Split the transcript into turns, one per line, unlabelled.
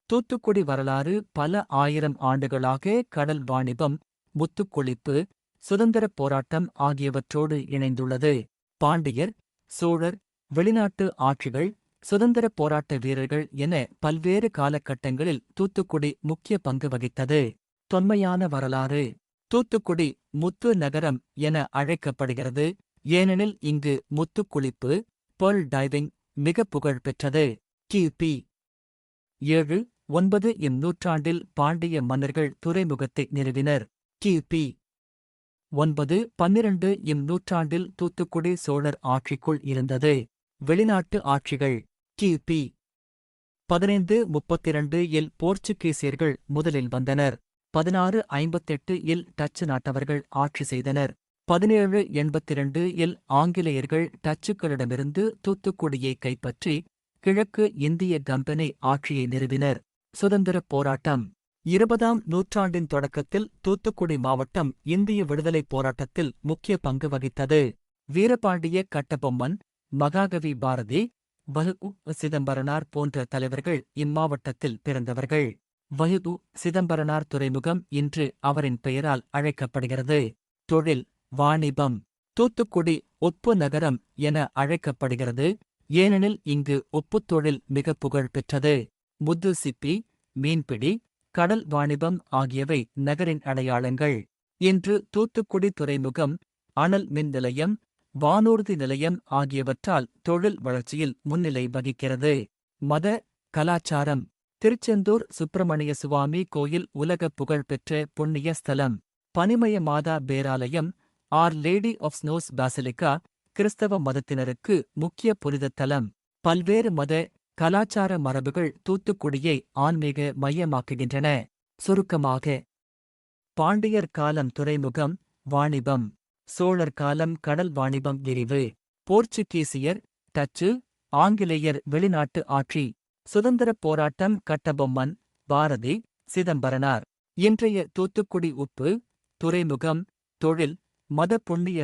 தூத்துக்குடி வரலாறு பல ஆயிரம் ஆண்டுகளாக கடல் வாணிபம், முத்துக்குளிப்பு, சுதந்திரப் போராட்டம் ஆகியவற்றோடு இணைந்துள்ளது. பாண்டியர், சோழர், வெளிநாட்டு ஆட்சிகள், சுதந்திரப் போராட்ட வீரர்கள் என பல்வேறு காலகட்டங்களில் தூத்துக்குடி முக்கிய பங்கு வகித்தது. தொன்மையான வரலாறு. தூத்துக்குடி முத்து நகரம் என அழைக்கப்படுகிறது, ஏனெனில் இங்கு முத்துக்குளிப்பு, பேர்ல் டைவிங் மிக புகழ் பெற்றது. கி.பி. 7-9 இம் நூற்றாண்டில் பாண்டிய மன்னர்கள் துறைமுகத்தை நிறுவினர். கி.பி. 9-12 இம் நூற்றாண்டில் தூத்துக்குடி சோழர் ஆட்சிக்குள் இருந்தது. வெளிநாட்டு ஆட்சிகள். கி.பி. 1532 இல் போர்ச்சுகீசியர்கள் முதலில் வந்தனர். 1658 இல் டச்சு நாட்டவர்கள் ஆட்சி செய்தனர். 1782 இல் ஆங்கிலேயர்கள் டச்சுக்களிடமிருந்து தூத்துக்குடியை கைப்பற்றி கிழக்கு இந்திய கம்பெனி ஆட்சியை நிறுவினர். சுதந்திரப் போராட்டம். 20ஆம் நூற்றாண்டின் தொடக்கத்தில் தூத்துக்குடி மாவட்டம் இந்திய விடுதலைப் போராட்டத்தில் முக்கிய பங்கு வகித்தது. வீரபாண்டிய கட்டபொம்மன், மகாகவி பாரதி, வ.உ. சிதம்பரனார் போன்ற தலைவர்கள் இம்மாவட்டத்தில் பிறந்தவர்கள். வ.உ. சிதம்பரனார் துறைமுகம் இன்று அவரின் பெயரால் அழைக்கப்படுகிறது. தொழில், வாணிபம். தூத்துக்குடி உப்பு நகரம் என அழைக்கப்படுகிறது, ஏனெனில் இங்கு உப்புத் தொழில் மிக புகழ் பெற்றது. முத்து சிப்பி, மீன்பிடி, கடல் வாணிபம் ஆகியவை நகரின் அடையாளங்கள். இன்று தூத்துக்குடி துறைமுகம், அனல் மின் நிலையம், வானூர்தி நிலையம் ஆகியவற்றால் தொழில் வளர்ச்சியில் முன்னிலை வகிக்கிறது. மத, கலாச்சாரம். திருச்செந்தூர் சுப்பிரமணிய சுவாமி கோயில் உலக புகழ்பெற்ற புண்ணிய ஸ்தலம். பனிமய மாதா பேராலயம், R lady of Snows Basilica கிறிஸ்தவ மதத்தினருக்கு முக்கிய புனித தலம். பல்வேறு மத, கலாச்சார மரபுகள் தூத்துக்குடியை ஆன்மீக மையமாக்குகின்றன. சுருக்கமாக, பாண்டியர் காலம் துறைமுகம், வாணிபம். சோழர் காலம் கடல் வாணிபம் விரிவு. போர்ச்சுகீசியர், டச்சு, ஆங்கிலேயர் வெளிநாட்டு ஆட்சி. சுதந்திரப் போராட்டம் கட்டபொம்மன், பாரதி, சிதம்பரனார். இன்றைய தூத்துக்குடி உப்பு, துறைமுகம், தொழில், மத புண்ணிய